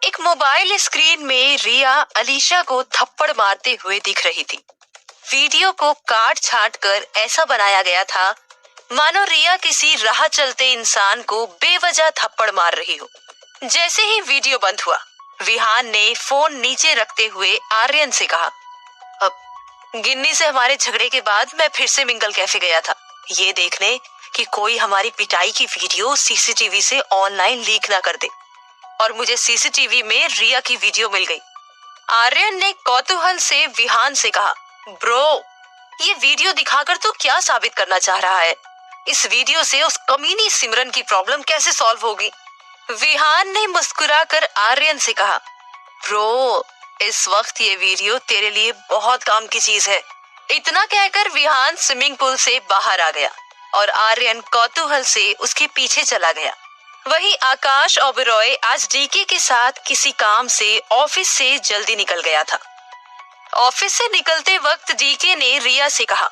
एक mobile screen में रिया अलीशा को थप्पड़ मारते हुए दिख रही थी। वीडियो को काट छाट कर ऐसा बनाया गया था मानो रिया किसी राह चलते इंसान को बेवजह थप्पड़ मार रही हो। जैसे ही वीडियो बंद हुआ, विहान ने फोन नीचे रखते हुए आर्यन से कहा, अब गिन्नी से हमारे झगड़े के बाद मैं फिर से मिंगल कैफे गया था, ये देखने कि कोई हमारी पिटाई की वीडियो सीसीटीवी से ऑनलाइन लीक ना कर दे। और मुझे सीसीटीवी में रिया की वीडियो मिल गई। आर्यन ने कौतूहल से विहान से कहा, ब्रो, ये वीडियो दिखाकर तू क्या साबित करना चाह रहा है? इस वीडियो से उस कमीनी सिमरन की प्रॉब्लम कैसे सॉल्व होगी? विहान ने मुस्कुराकर आर्यन से कहा, ब्रो, इस वक्त ये वीडियो तेरे लिए बहुत काम की चीज है। इतना कहकर विहान स्विमिंग पूल से बाहर आ गया और आर्यन कौतूहल से उसके पीछे चला गया। वहीं आकाश ओबेरॉय आज डीके के साथ किसी काम से ऑफिस से जल्दी निकल गया था। ऑफिस से निकलते वक्त डीके ने रिया से कहा,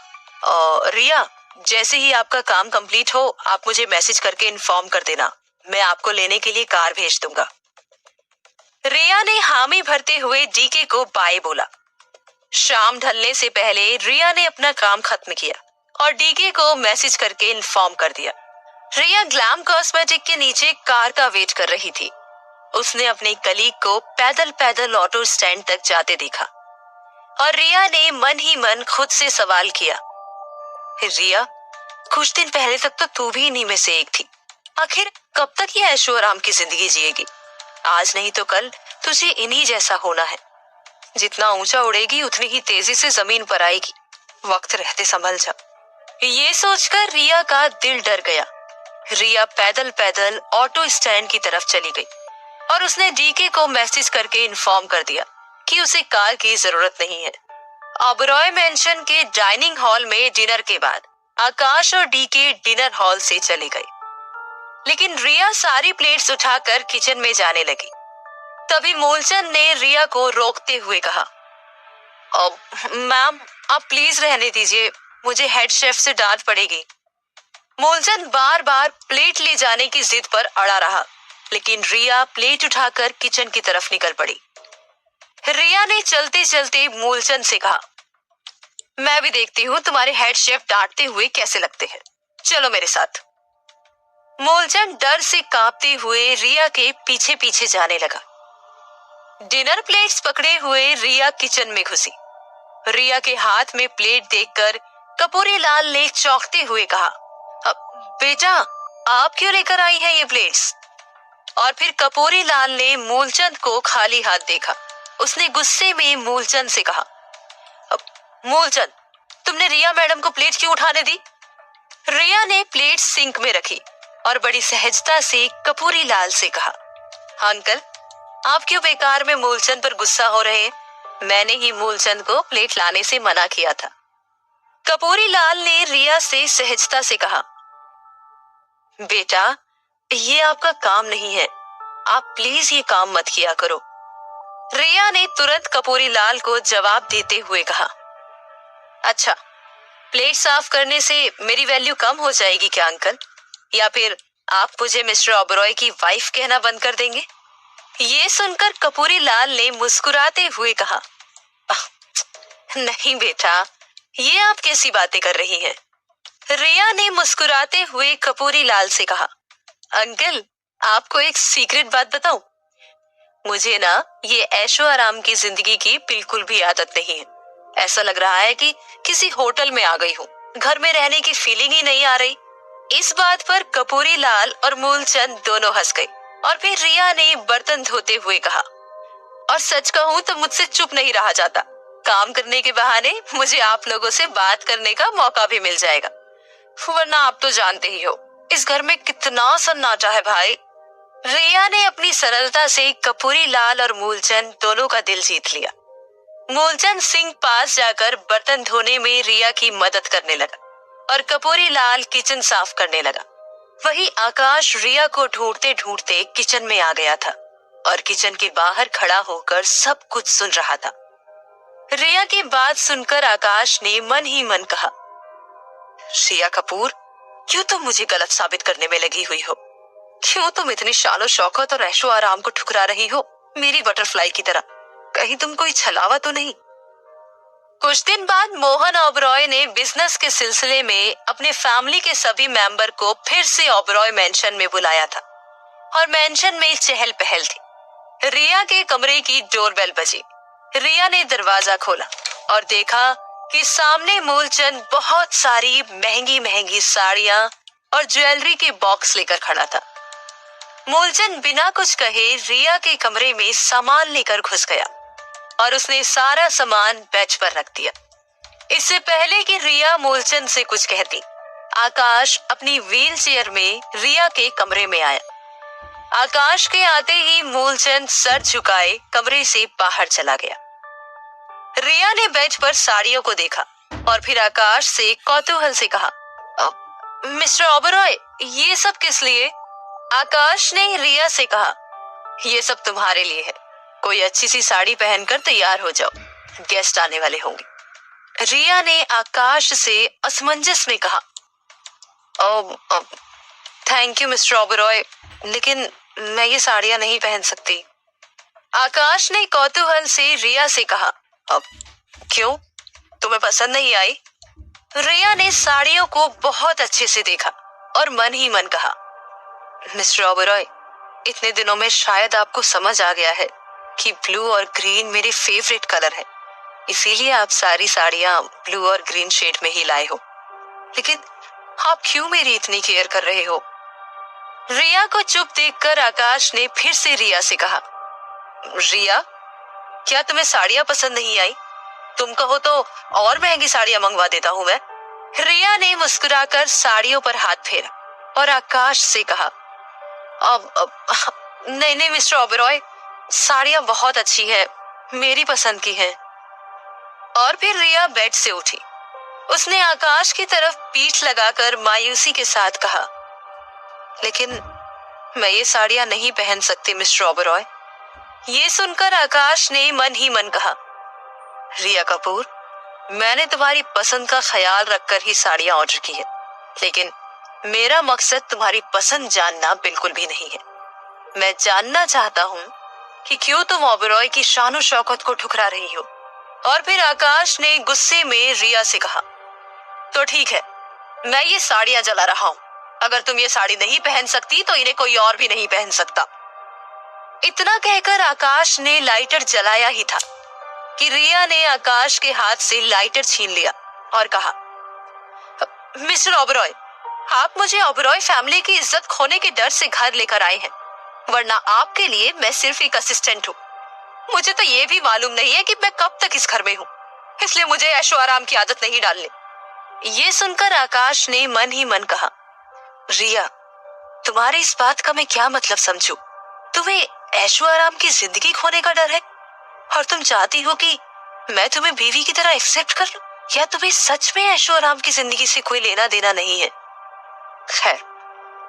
रिया, जैसे ही आपका काम कंप्लीट हो आप मुझे मैसेज करके इन्फॉर्म कर देना, मैं आपको लेने के लिए कार भेज दूंगा। रिया ने हामी भरते हुए डीके को बाय बोला। शाम ढलने से पहले रिया ने अपना काम खत्म किया और डीके को मैसेज करके इन्फॉर्म कर दिया। रिया ग्लैम कॉस्मेटिक के नीचे कार का वेट कर रही थी। उसने अपने कलीग को पैदल पैदल ऑटो स्टैंड तक जाते देखा और रिया ने मन ही मन खुद से सवाल किया, रिया, कुछ दिन पहले तक तो तू भी इन्हीं में से एक थी। आखिर कब तक ये ऐशो आराम की जिंदगी जिएगी? आज नहीं तो कल तुझे इन्हीं जैसा होना है। जितना ऊंचा उड़ेगी उतनी ही तेजी से जमीन पर आएगी। वक्त रहते संभल जा। ये सोचकर रिया का दिल डर गया। रिया पैदल पैदल ऑटो स्टैंड की तरफ चली गई और उसने डीके को मैसेज करके इन्फॉर्म कर दिया कि उसे कार की जरूरत नहीं है। ओबेरॉय मेंशन के डाइनिंग हॉल में डिनर के बाद आकाश और डीके डिनर हॉल से चले गए, लेकिन रिया सारी प्लेट्स उठाकर किचन में जाने लगी। तभी मूलचंद ने रिया को रोकते हुए कहा, मैम, आप प्लीज रहने दीजिए, मुझे हेड शेफ से डांट पड़ेगी। मूलचंद बार बार प्लेट ले जाने की जिद पर अड़ा रहा, लेकिन रिया प्लेट उठाकर किचन की तरफ निकल पड़ी। रिया ने चलते चलते मूलचंद से कहा, मैं भी देखती हूँ तुम्हारे हेड शेफ डांटते हुए कैसे लगते हैं, चलो मेरे साथ। मूलचंद डर से कांपते हुए रिया के पीछे पीछे जाने लगा। डिनर प्लेट्स पकड़े हुए रिया किचन में घुसी। रिया के हाथ में प्लेट देखकर कपूरी लाल ने चौंकते हुए कहा, बेटा, आप क्यों लेकर आई हैं ये प्लेट्स? और फिर कपूरी लाल ने मूलचंद को खाली हाथ देखा। उसने गुस्से में मूलचंद से कहा, मूलचंद, तुमने रिया मैडम को प्लेट क्यों उठाने दी? रिया ने प्लेट सिंक में रखी और बड़ी सहजता से कपूरी लाल से कहा, अंकल, आप क्यों बेकार में मूलचंद पर गुस्सा हो रहे हैं? मैंने ही मूलचंद को प्लेट लाने से मना किया था। कपूरी लाल ने रिया से सहजता से कहा, बेटा, ये आपका काम नहीं है, आप प्लीज ये काम मत किया करो। रिया ने तुरंत कपूरी लाल को जवाब देते हुए कहा, अच्छा, प्लेट साफ करने से मेरी वैल्यू कम हो जाएगी क्या अंकल? या फिर आप मुझे मिस्टर ओबेरॉय की वाइफ कहना बंद कर देंगे? ये सुनकर कपूरी लाल ने मुस्कुराते हुए कहा, नहीं बेटा, ये आप कैसी बातें कर रही हैं? रिया ने मुस्कुराते हुए कपूरी लाल से कहा, अंकल, आपको एक सीक्रेट बात बताऊं? मुझे ना ये ऐशो आराम की जिंदगी की बिल्कुल भी आदत नहीं है। ऐसा लग रहा है कि किसी होटल में आ गई हूँ, घर में रहने की फीलिंग ही नहीं आ रही। इस बात पर कपूरी लाल और मूलचंद दोनों हंस गए और फिर रिया ने बर्तन धोते हुए कहा, और सच कहूं तो मुझसे चुप नहीं रहा जाता। काम करने के बहाने मुझे आप लोगों से बात करने का मौका भी मिल जाएगा, वरना आप तो जानते ही हो इस घर में कितना सन्नाटा है भाई। रिया ने अपनी सरलता से कपूरी लाल और मूलचंद दोनों का दिल जीत लिया। मूलचंद सिंह पास जाकर बर्तन धोने में रिया की मदद करने लगा और कपूरी लाल किचन साफ करने लगा। वहीं आकाश रिया को ढूंढते ढूंढते किचन में आ गया था और किचन के बाहर खड़ा होकर सब कुछ सुन रहा था। रिया की बात सुनकर आकाश ने मन ही मन कहा, रिया कपूर, क्यों तुम मुझे गलत साबित करने में लगी हुई हो? क्यों तुम इतनी शानो शौकत और ऐशो आराम को ठुकरा रही हो? मेरी बटरफ्लाई की तरह। कहीं तुम कोई छलावा तो नहीं? कुछ दिन बाद मोहन ओबरॉय ने बिजनेस के सिलसिले में अपने फैमिली के सभी मेंबर को फिर से ओबरॉय मेंशन में बुलाया था और मेंशन में चहल पहल थी। रिया के कमरे की डोरबेल बजी। रिया ने दरवाजा खोला और देखा कि सामने मूलचंद बहुत सारी महंगी महंगी साड़ियां और ज्वेलरी के बॉक्स लेकर खड़ा था। मूलचंद बिना कुछ कहे रिया के कमरे में सामान लेकर घुस गया और उसने सारा सामान बेंच पर रख दिया। इससे पहले कि रिया मूलचंद से कुछ कहती, आकाश अपनी व्हील चेयर में रिया के कमरे में आया। आकाश के आते ही मूलचंद सर झुकाए कमरे से बाहर चला गया। रिया ने बेंच पर साड़ियों को देखा और फिर आकाश से कौतूहल से कहा, मिस्टर ओबरॉय, ये सब किस लिए? आकाश ने रिया से कहा, ये सब तुम्हारे लिए है। कोई अच्छी सी साड़ी पहनकर तैयार हो जाओ, गेस्ट आने वाले होंगे। रिया ने आकाश से असमंजस में कहा, थैंक यू मिस्टर ओबरॉय, लेकिन मैं ये साड़ियां नहीं पहन सकती। आकाश ने कौतूहल से रिया से कहा, क्यों, तुम्हें पसंद नहीं आई? रिया ने साड़ियों को बहुत अच्छे से देखा और मन ही मन कहा, मिस्टर ओबरॉय, इतने दिनों में शायद आपको समझ आ गया है कि ब्लू और ग्रीन मेरे फेवरेट कलर है, इसीलिए आप सारी साड़ियां ब्लू और ग्रीन शेड में ही लाए हो। लेकिन आप क्यों मेरी इतनी केयर कर रहे हो? रिया को चुप देखकर आकाश ने फिर से रिया से कहा, रिया, क्या तुम्हें साड़ियां पसंद नहीं आई? तुम कहो तो और महंगी साड़ियां मंगवा देता हूं मैं। रिया ने मुस्कुराकर साड़ियों पर हाथ फेरा और आकाश से कहा, नहीं नहीं मिस्टर ओबरॉय, साड़ियां बहुत अच्छी है, मेरी पसंद की हैं। और फिर रिया बेड से उठी। उसने आकाश की तरफ पीठ लगाकर मायूसी के साथ कहा, लेकिन मैं ये साड़ियां नहीं पहन सकती मिस्टर ओबरॉय। ये सुनकर आकाश ने मन ही मन कहा, रिया कपूर, मैंने तुम्हारी पसंद का ख्याल रखकर ही साड़ियां ऑर्डर की है, लेकिन मेरा मकसद तुम्हारी पसंद जानना बिल्कुल भी नहीं है। मैं जानना चाहता हूँ कि क्यों तुम ओबरॉय की शान और शौकत को ठुकरा रही हो। और फिर आकाश ने गुस्से में रिया से कहा, तो ठीक है, मैं ये साड़ियां जला रहा हूँ। अगर तुम ये साड़ी नहीं पहन सकती तो इन्हें कोई और भी नहीं पहन सकता। इतना कहकर आकाश ने लाइटर जलाया ही था कि रिया ने आकाश के हाथ से लाइटर छीन लिया और कहा, मिस्टर ओबरॉय, आप मुझे ओबरॉय फैमिली की इज्जत खोने के डर से घर लेकर आए हैं, वरना आपके लिए मैं सिर्फ एक असिस्टेंट हूँ। मुझे तो ये भी मालूम नहीं है कि मैं कब तक इस घर में हूँ, इसलिए मुझे ऐशो आराम की आदत नहीं डालनी। ये सुनकर आकाश ने मन ही मन कहा, रिया, तुम्हारी इस बात का मैं क्या मतलब समझूं? तुम्हें ऐशो आराम की जिंदगी खोने का डर है और तुम चाहती हो कि मैं तुम्हें बीवी की तरह एक्सेप्ट कर लूं, या तुम्हें सच में ऐशो आराम की जिंदगी से कोई लेना देना नहीं है? खैर,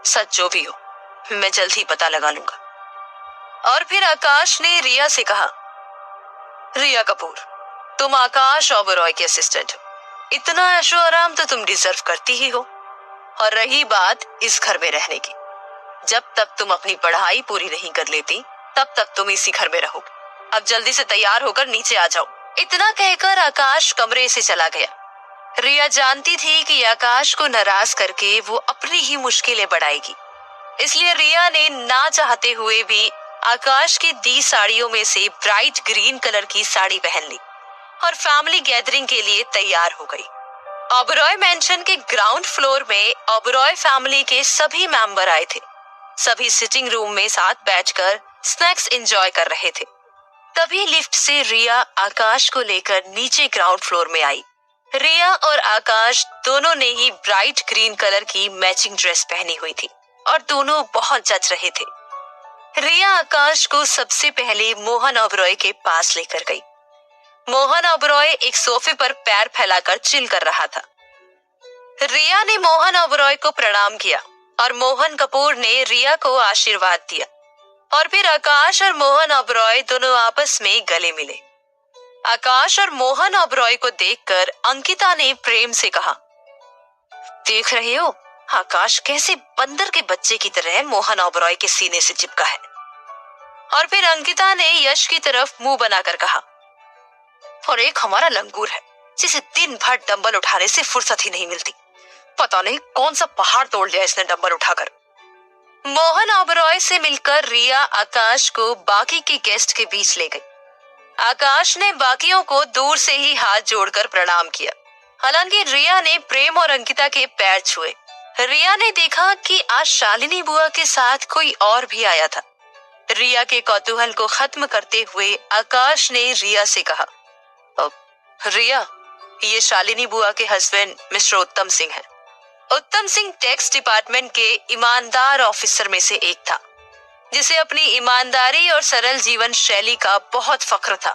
सच जो भी हो, मैं जल्द ही पता लगा लूंगा। और फिर आकाश ने रिया से कहा, रिया कपूर, तुम आकाश ओबरॉय के असिस्टेंट हो, इतना ऐशो आराम तो तुम डिजर्व करती ही हो। और रही बात इस घर में रहने की, जब तक तुम अपनी पढ़ाई पूरी नहीं कर लेती तब तक तुम इसी घर में रहोगे। अब जल्दी से तैयार होकर नीचे आ जाओ। इतना कहकर आकाश कमरे से चला गया। रिया जानती थी कि आकाश को नाराज करके वो अपनी ही मुश्किलें बढ़ाएगी, इसलिए रिया ने ना चाहते हुए भी आकाश की दी साड़ियों में से ब्राइट ग्रीन कलर की साड़ी पहन ली और फैमिली गैदरिंग के लिए तैयार हो गई। ओबरॉय मेंशन के ग्राउंड फ्लोर में ओबरॉय फैमिली के सभी मेंबर आए थे। सभी सिटिंग रूम में साथ बैठकर स्नैक्स एंजॉय कर रहे थे। तभी लिफ्ट से रिया आकाश को लेकर नीचे ग्राउंड फ्लोर में आई। रिया और आकाश दोनों ने ही ब्राइट ग्रीन कलर की मैचिंग ड्रेस पहनी हुई थी और दोनों बहुत जच रहे थे। रिया आकाश को सबसे पहले मोहन ओबरॉय के पास लेकर गई। मोहन ओबरॉय एक सोफे पर पैर फैलाकर चिल कर रहा था। रिया ने मोहन ओबरॉय को प्रणाम किया और मोहन कपूर ने रिया को आशीर्वाद दिया। और फिर आकाश और मोहन ओबरॉय दोनों आपस में गले मिले। आकाश और मोहन ओबरॉय को देखकर अंकिता ने प्रेम से कहा, देख रहे हो आकाश कैसे बंदर के बच्चे की तरह मोहन ओबरॉय के सीने से चिपका है। और फिर अंकिता ने यश की तरफ मुंह बनाकर कहा, और एक हमारा लंगूर है जिसे दिन भर डंबल उठाने से फुर्सत ही नहीं मिलती। पता नहीं कौन सा पहाड़ तोड़ लिया इसने डंबल उठाकर। मोहन ओबरॉय से मिलकर रिया आकाश को बाकी के गेस्ट के बीच ले गई। आकाश ने बाकियों को दूर से ही हाथ जोड़कर प्रणाम किया। हालांकि रिया ने प्रेम और अंकिता के पैर छुए। रिया ने देखा कि आज शालिनी बुआ के साथ कोई और भी आया था। रिया के कौतूहल को खत्म करते हुए आकाश ने रिया से कहा, रिया, ये शालिनी बुआ के हस्बैंड मिस्टर उत्तम सिंह हैं। उत्तम सिंह टैक्स डिपार्टमेंट के ईमानदार ऑफिसर में से एक था, जिसे अपनी ईमानदारी और सरल जीवन शैली का बहुत फख्र था।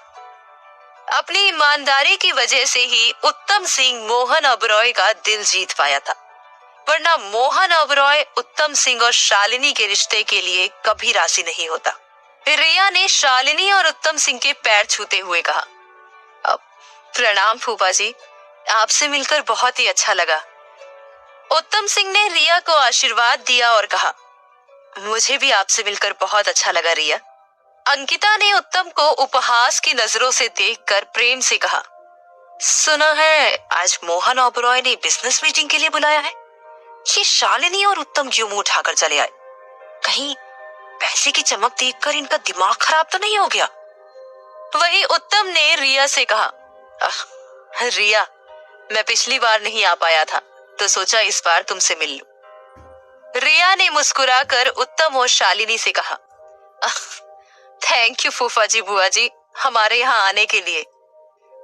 अपनी ईमानदारी की वजह से ही उत्तम सिंह मोहन ओबरॉय का दिल जीत पाया था, वरना मोहन ओबरॉय उत्तम सिंह और शालिनी के रिश्ते के लिए कभी राजी नहीं होता। फिर रिया ने शालिनी और उत्तम सिंह के पैर छूते हुए कहा, प्रणाम फूफा जी, आपसे मिलकर बहुत ही अच्छा लगा। उत्तम सिंह ने रिया को आशीर्वाद दिया और कहा, मुझे भी आपसे मिलकर बहुत अच्छा लगा रिया। अंकिता ने उत्तम को उपहास की नजरों से देखकर प्रेम से कहा, सुना है आज मोहन ओबरॉय ने बिजनेस मीटिंग के लिए बुलाया है। ये शालिनी और उत्तम क्यों मुंह उठाकर चले आए? कहीं पैसे की चमक देखकर इनका दिमाग खराब तो नहीं हो गया? वही उत्तम ने रिया से कहा, रिया, मैं पिछली बार नहीं आ पाया था तो सोचा इस बार तुमसे मिल लूं। रिया ने मुस्कुराकर उत्तम और शालिनी से कहा, थैंक यू फूफा जी बुआ जी हमारे यहाँ आने के लिए।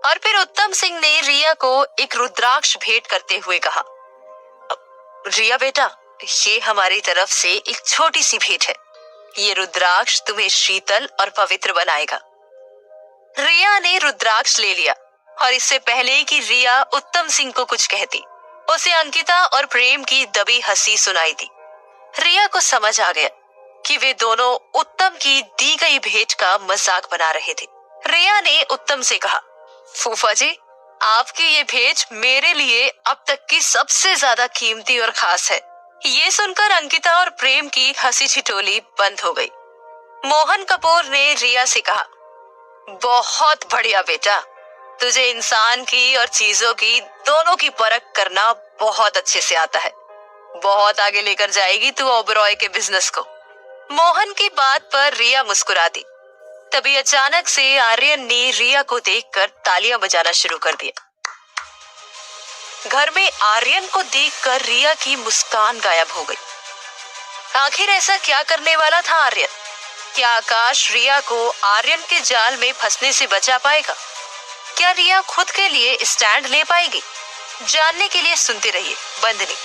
और फिर उत्तम सिंह ने रिया को एक रुद्राक्ष भेंट करते हुए कहा, रिया बेटा, ये हमारी तरफ से एक छोटी सी भेंट है। ये रुद्राक्ष तुम्हें शीतल और पवित्र बनाएगा। रिया ने रुद्राक्ष ले लिया और इससे पहले कि रिया उत्तम सिंह को कुछ कहती, उसे अंकिता और प्रेम की दबी हंसी सुनाई दी। रिया को समझ आ गया कि वे दोनों उत्तम की दी गई भेंट का मजाक बना रहे थे। रिया ने उत्तम से कहा, फूफा जी, आपकी ये भेंट मेरे लिए अब तक की सबसे ज्यादा कीमती और खास है। ये सुनकर अंकिता और प्रेम की हंसी ठिठोली बंद हो गई। मोहन कपूर ने रिया से कहा, बहुत बढ़िया बेटा, तुझे इंसान की और चीजों की दोनों की परख करना बहुत अच्छे से आता है। बहुत आगे लेकर जाएगी तू ओबरॉय के बिजनेस को। मोहन की बात पर रिया मुस्कुरा दी। तभी अचानक से आर्यन ने रिया को देखकर तालियां बजाना शुरू कर दिया। घर में आर्यन को देखकर रिया की मुस्कान गायब हो गई। आखिर ऐसा क्या करने वाला था आर्यन? क्या आकाश रिया को आर्यन के जाल में फंसने से बचा पाएगा? क्या रिया खुद के लिए स्टैंड ले पाएगी? जानने के लिए सुनते रहिए बंदनी।